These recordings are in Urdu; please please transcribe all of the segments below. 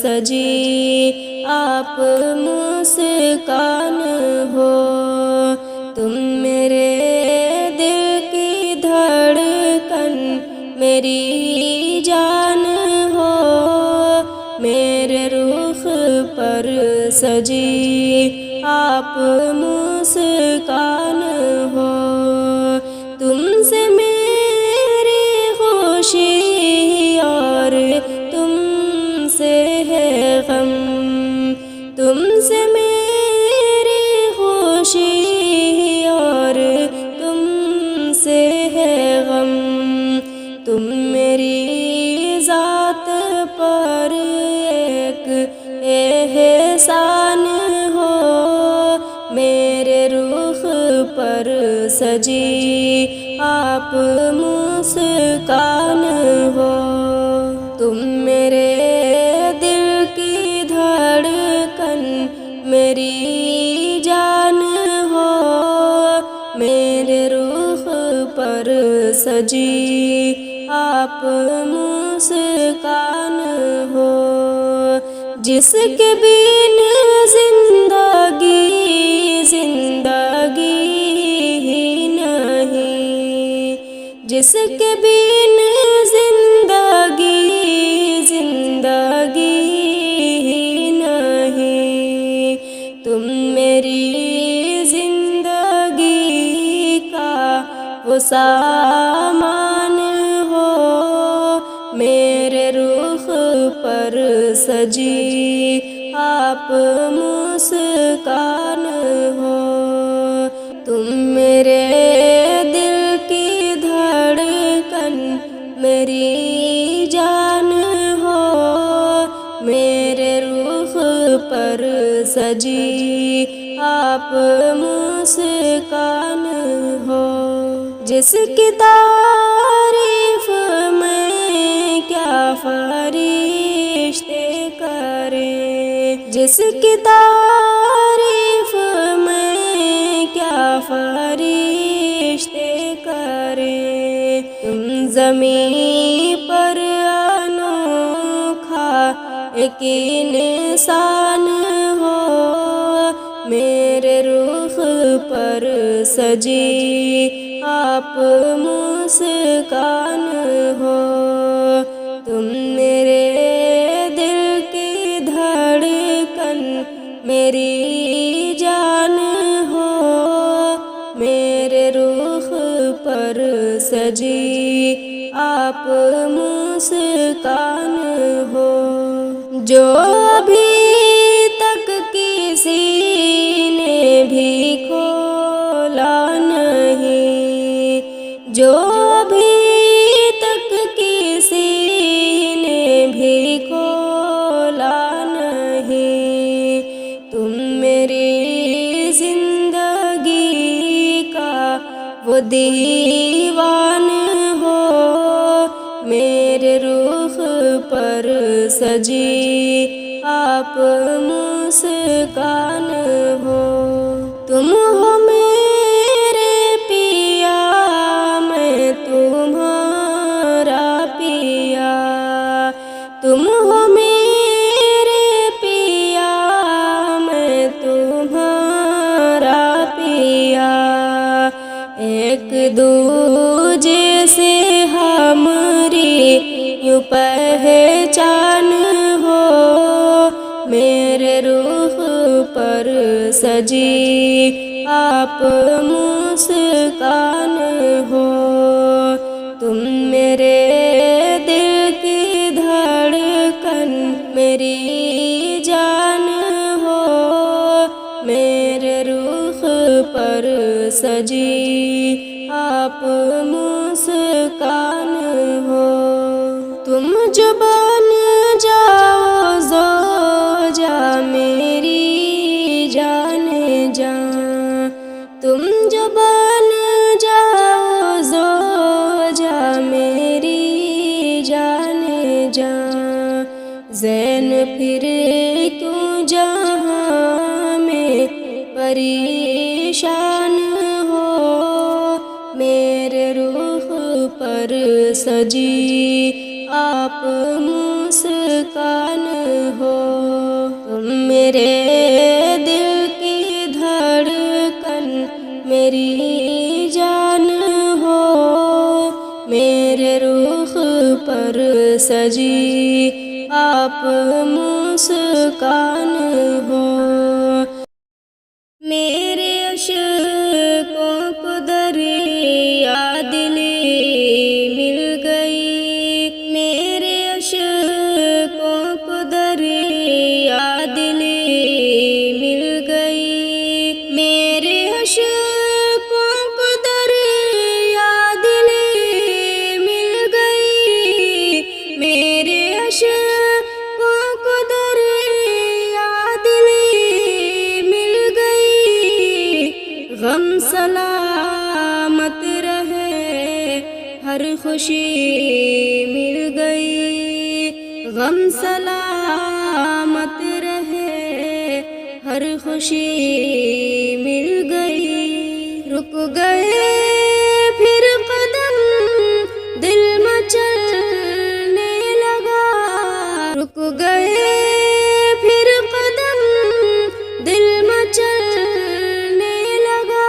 سجی آپ مسکان ہو، تم میرے دل کی دھڑکن میری جان ہو، میرے رخ پر سجی آپ مسکان ہو، تم سے میری خوشی اور تم سے ہے غم، تم سے میری خوشی اور تم سے ہے غم، تم میری ذات پر ایک احسان ہو، میرے رخ پر سجی آپ مسکان ہو، تم میرے دل کی دھڑکن میری جان ہو، میرے رخ پر سجی آپ مسکان ہو، جس کے بن زندگی زندگی ہی نہیں، جس کے بن زندگی زندگی ہی نہیں، تم میری زندگی کا وہ سامان ہو، میرے رخ پر سجی آپ مسکان ہو، تم میرے دل کی دھڑکن میری جان ہو، میرے رخ پر سجی آپ مسکان ہو، جس کی تعریف میں کیا فرشتے کریں، جس کی تعریف میں کیا فرشتے کریں، تم زمین پر انوکھا ایک انسان ہو، میرے رخ پر سجی آپ مسکان ہو، تم میرے دل کی دھڑکن میری جان ہو، میرے رخ پر سجی آپ مسکان ہو، جو ابھی تک کسی نے بھی کھولا نہیں، جو ابھی تک کسی نے بھی کھولا نہیں، تم میری زندگی کا وہ دیوان ہو، میرے رخ پر سجی آپ مسکان ہو، تم ہو میرے پیا میں تمہارا پیا، تم ہو میرے پیا میں تمہارا پیا، ایک دوجے سے ہماری یوں پہچان ہو، میرے رخ پر سجی آپ مسکان ہو، تم میرے دل کی دھڑکن میری جان ہو، میرے رخ پر سجی آپ مسکان ہو، تم جو بن جاؤ زوجہ میری جان جان، تم جو بن جاؤ زوجہ میری جان جان، زین پھر کیوں جہاں میں پریشان ہو، میرے رخ پر سجی آپ مسکان ہو، تم میرے دل کی دھڑکن میری جان ہو، میرے رخ پر سجی آپ مسکان ہو، میرے اشکوں کو دریا دلی مل گئی، میرے اشکوں کو دریا دلی مل گئی، میرے اشکوں کو دریا دلی مل گئی، میرے اشکوں کو دریا دلی مل گئی، غم سلامت رہے ہر خوشی مل گئی، غم سلامت رہے ہر خوشی مل گئی، رک گئے پھر قدم دل مچلنے لگا، رک گئے پھر قدم دل مچلنے لگا،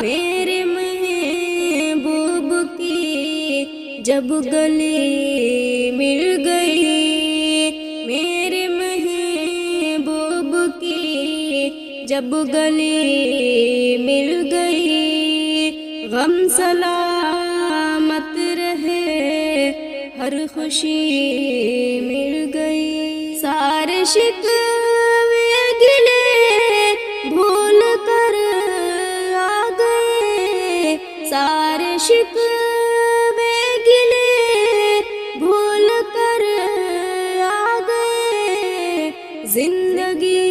میرے محبوب کی جب گلی مل گئی، میرے محبوب کی جب گلی مل گئی، غم سلامت رہے ہر خوشی مل گئی، سارے شکوے گلے بھول کر آ گئے، سارے شکوے گلے بھول کر آ گئے، زندگی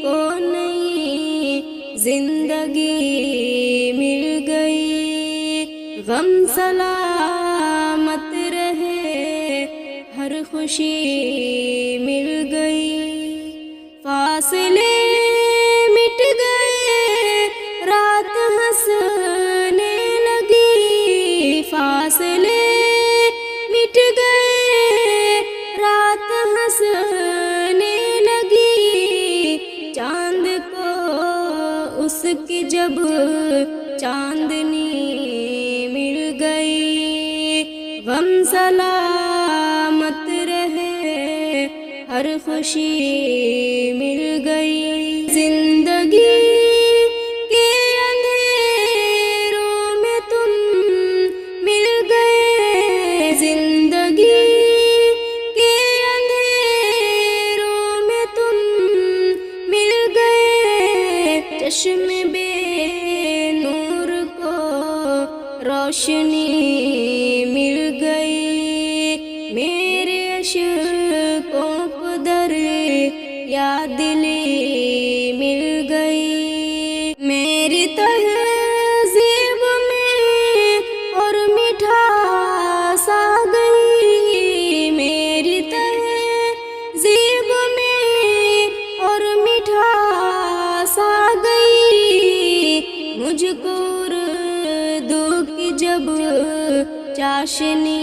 کو نئی زندگی مل گئی، غم سلامت رہے ہر خوشی مل گئی، فاصلے مٹ گئے رات ہنسنے لگی، فاصلے مٹ گئے رات ہنسنے لگی، چاند کو اس کی جب چاندنی مل گئی، غم سلامت رہے ہر خوشی مل گئی، زندگی کے اندھیروں میں تم مل گئے، زندگی کے اندھیروں میں تم مل گئے، چشم بے نور کو روشنی مل گئی، میرے اشکوں کو دریا دلی مل گئی، میری تہذیب میں اور مٹھاس آ گئی، میری تہذیب میں اور مٹھاس آ گئی، مجھ کو اردو کی جب چاشنی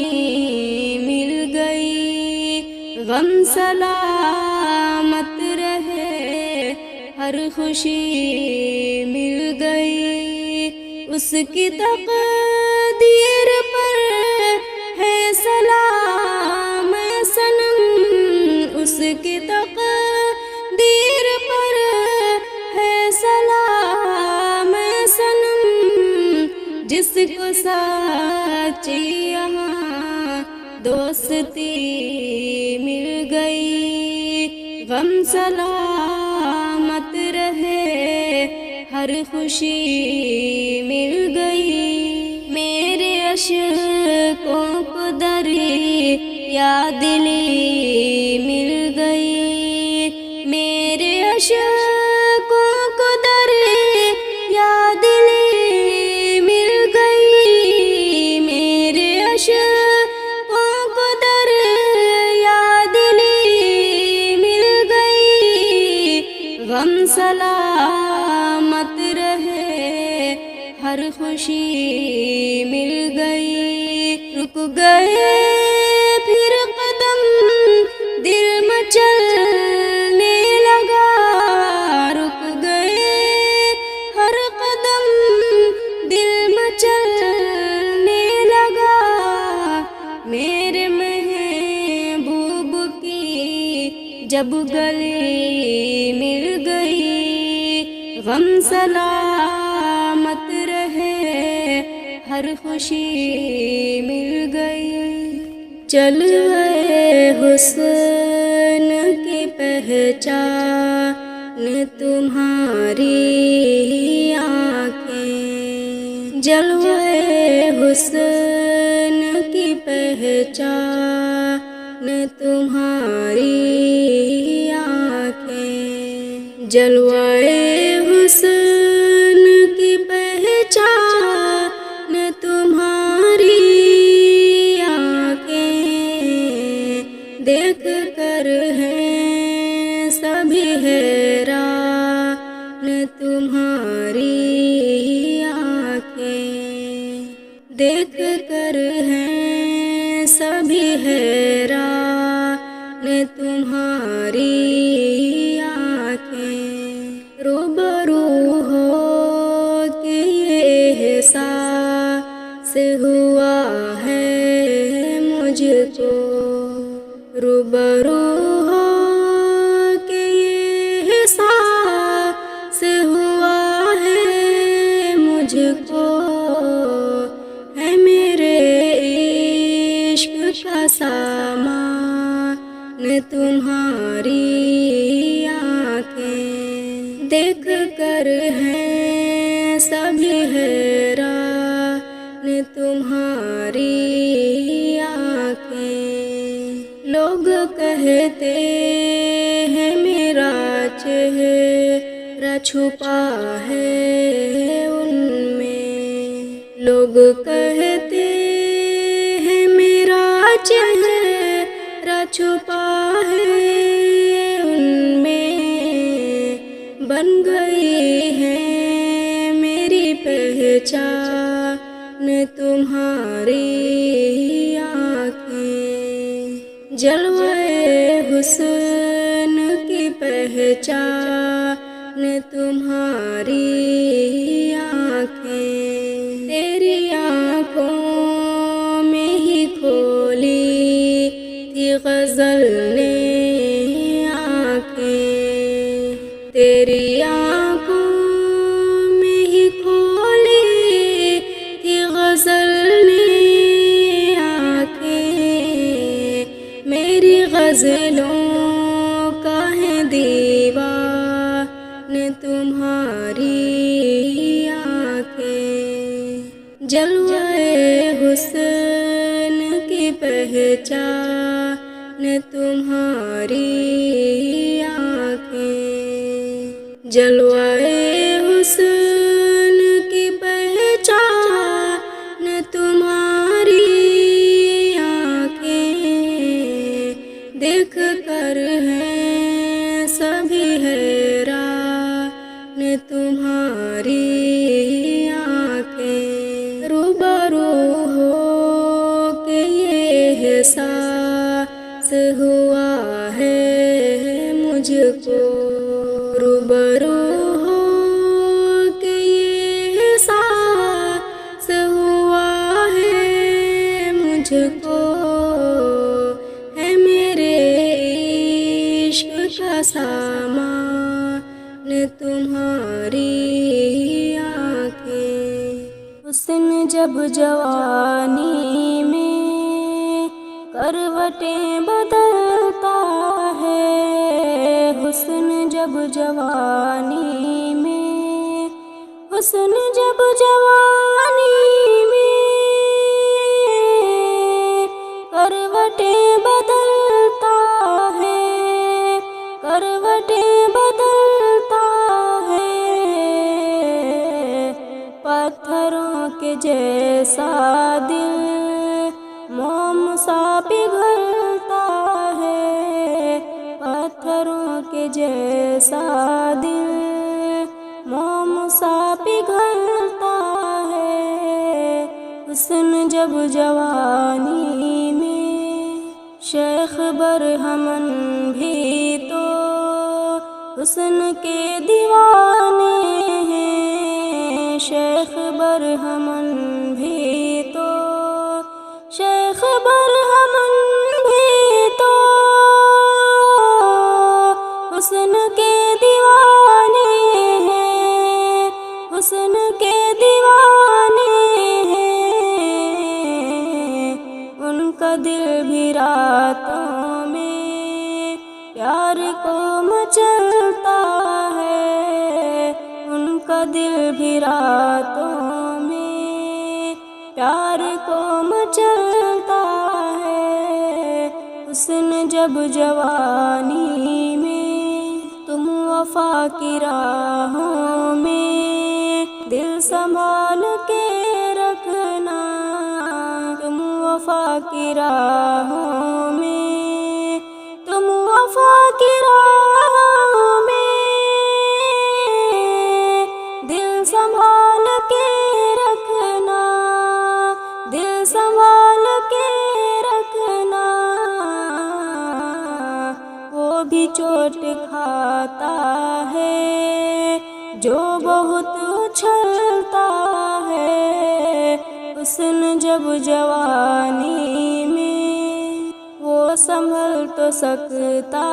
مل گئی، غم سلامت رہے ہر خوشی مل گئی، اس کی تقدیر پر ہے سلام اے صنم، اس کی تقدیر پر ہے سلام اے صنم، جس کو سچی یہاں دوستی مل گئی، غم سلامت رہے ہر خوشی مل گئی، میرے اشکوں کو دریا دلی مل گئی، میرے اشکوں کو دریا دلی مل گئی، میرے اشکوں کو دریا دلی مل گئی، غم سلامت رہے ہر خوشی مل گئی، رک گئے میرے محبوب کی جب گلی مل گئی، غم سلامت رہے ہر خوشی مل گئی۔ جلوے حسن کی پہچان تمہاری آنکھیں، جلوے حسن کی پہچان تمہاری آنکھیں، جلوے حسن کی پہچان تمہاری آنکھیں، دیکھ کر ہیں سبھی حیران تمہاری آنکھیں، دیکھ کر ہیں سبھی حیران تمہاری آنکھیں، روبرو ہو کہ یہ احساس ہوا ہے مجھ کو، روبرو ہو کہ یہ احساس ہوا ہے مجھ کو، ہے میرے عشق کا سامان تمہاری آنکھیں، دیکھ کر ہیں سبھی حیران تمہاری آنکھیں، لوگ کہتے ہیں میرا چہرہ چھپا ہے ان میں، لوگ کہتے ہیں میرا چہرہ چھپا ہے ان میں، بن گئی ہے میری پہچان تمہاری آنکھیں، جلوے حسن کی پہچان تمہاری آنکھیں، تیری آنکھوں میں ہی کھولی تھی غزل نے آنکھیں، تیری آنکھوں میں ہی کھولی تھی غزل نے آنکھیں، میری غزلوں کا ہے دیوان تمہاری آنکھیں، جلوے حسن کی پہچان تمہاری آنکھیں، جلوے حسن کی پہچان تمہاری آنکھیں، دیکھ کر ہیں سبھی حیران تمہاری آنکھیں، روبرو ہو کہ یہ احساس ہوا ہے مجھ کو، روبرو ہو کہ یہ احساس ہوا ہے مجھ کو، ہے میرے عشق کا سامان تمہاری آنکھیں، حسن جب جوانی میں کروٹیں بدلتا ہے، حسن جب جوانی میں، حسن جب جوانی میں کروٹیں بدلتا ہے، کروٹیں بدلتا ہے، پتھروں کے جیسا دل موم سا پگھلتا ہے، پتھروں کے جیسا دل موم سا پگھلتا ہے، حسن جب جوانی میں، شیخ برہمن بھی تو حسن کے دیوانے ہیں، شیخ برہمن بھی تو شیخ برہمن بھی راتوں میں پیار کو مچلتا ہے، ان کا دل بھی راتوں میں پیار کو مچلتا ہے۔ حسن جب جوانی میں، تم وفا کی راہوں میں دل سنبھال کے رکھنا، تم وفا کی راہوں میں، تم وفا کی راہوں میں دل سنبھال کے رکھنا، دل سنبھال کے رکھنا۔ وہ بھی چوٹ کھاتا ہے جو بہت اچھلتا ہے، حسن جب جوانی میں وہ سنبھل تو سکتا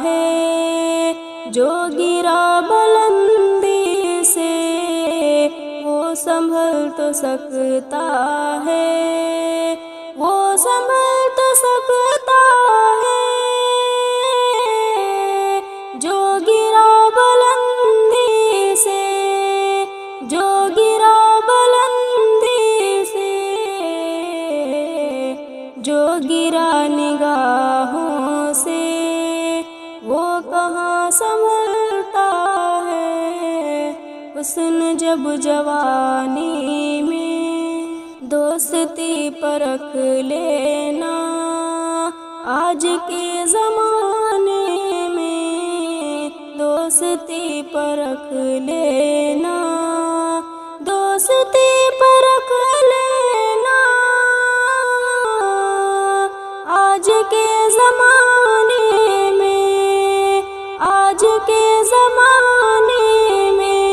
ہے، جو گرا بلندی سے وہ سنبھل تو سکتا ہے، وہ سنبھل تو سکتا ہے، جو گرا بلندی سے، جو گرا بلندی سے، جو گرا نگاہوں سے وہ کہاں سنبھلتا ہے۔ حسن جب جوانی میں دوستی پرکھ لینا، آج کے زمانے میں دوستی پرکھ لینا، دوستی پرکھ لینا، آج کے زمانے میں، آج کے زمانے میں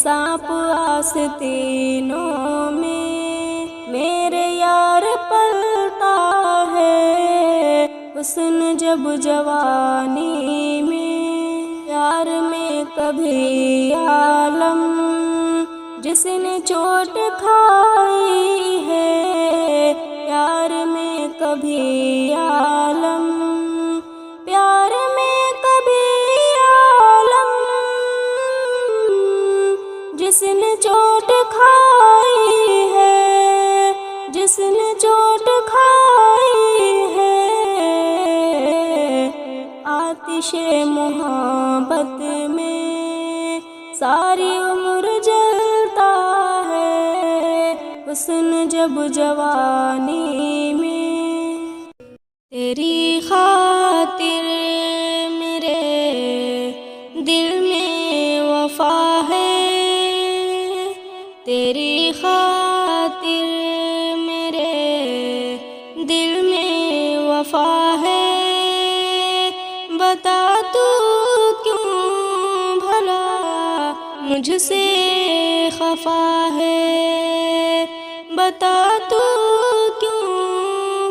سانپ آستینوں میں میرے یار پلتا ہے۔ حسن جب جوانی میں، پیار میں کبھی عالم جس نے چوٹ کھائی ہے، پیار میں کبھی عالم، پیار میں کبھی عالم جس نے چوٹ کھائی ہے، جس نے چوٹ کھائی ہے، آتش محبت میں ساری عمر جلتا ہے۔ حسن جب جوانی میں، تیری خاطر میرے دل میں وفا ہے، تیری خاطر میرے دل میں وفا ہے، بتا تو کیوں بھلا مجھ سے خفا ہے، بتا تو کیوں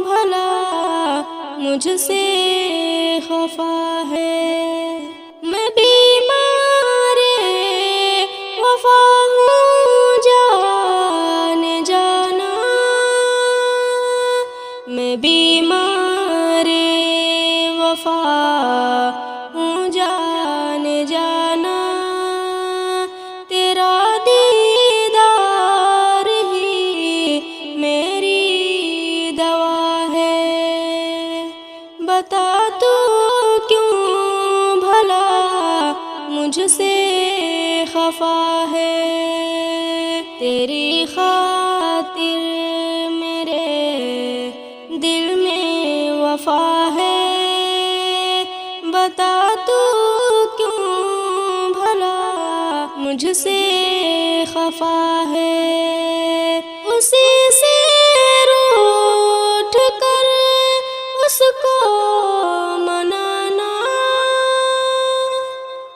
بھلا مجھ سے خفا ہے۔ میں بیمار وفا ہوں جانے جانا، میں بیمار وفا ہوں جانے جانا، تیرا دیدار ہی میری دوا ہے، بتا تو کیوں بھلا مجھ سے خفا ہے، تیری خاطر میرے دل میں وفا ہے، بتا تو کیوں بھلا مجھ سے خفا ہے۔ اسی سے روٹھ کر اس کو منانا،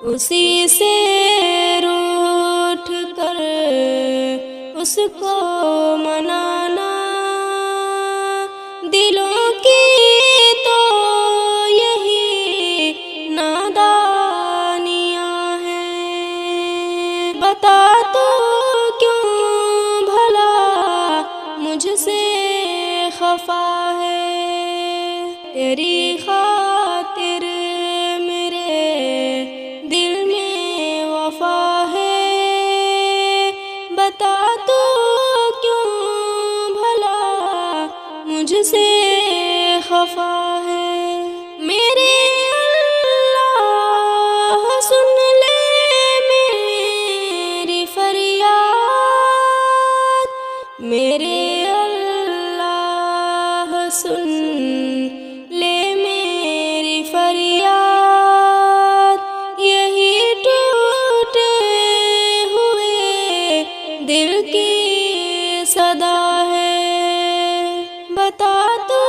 اسی سے روٹھ کر اس کو منانا، دلوں کی تو یہی نادانیاں ہیں، بتا تو کیوں بھلا مجھ سے خفا خفا ہے، تیری خاطر میرے دل میں وفا ہے، بتا تو کیوں بھلا مجھ سے خفا ہے؟ میرے اللہ سن لے میری فریاد، میرے اللہ سن لے میری فریاد، یہی ٹوٹے ہوئے دل کی صدا ہے، بتا تو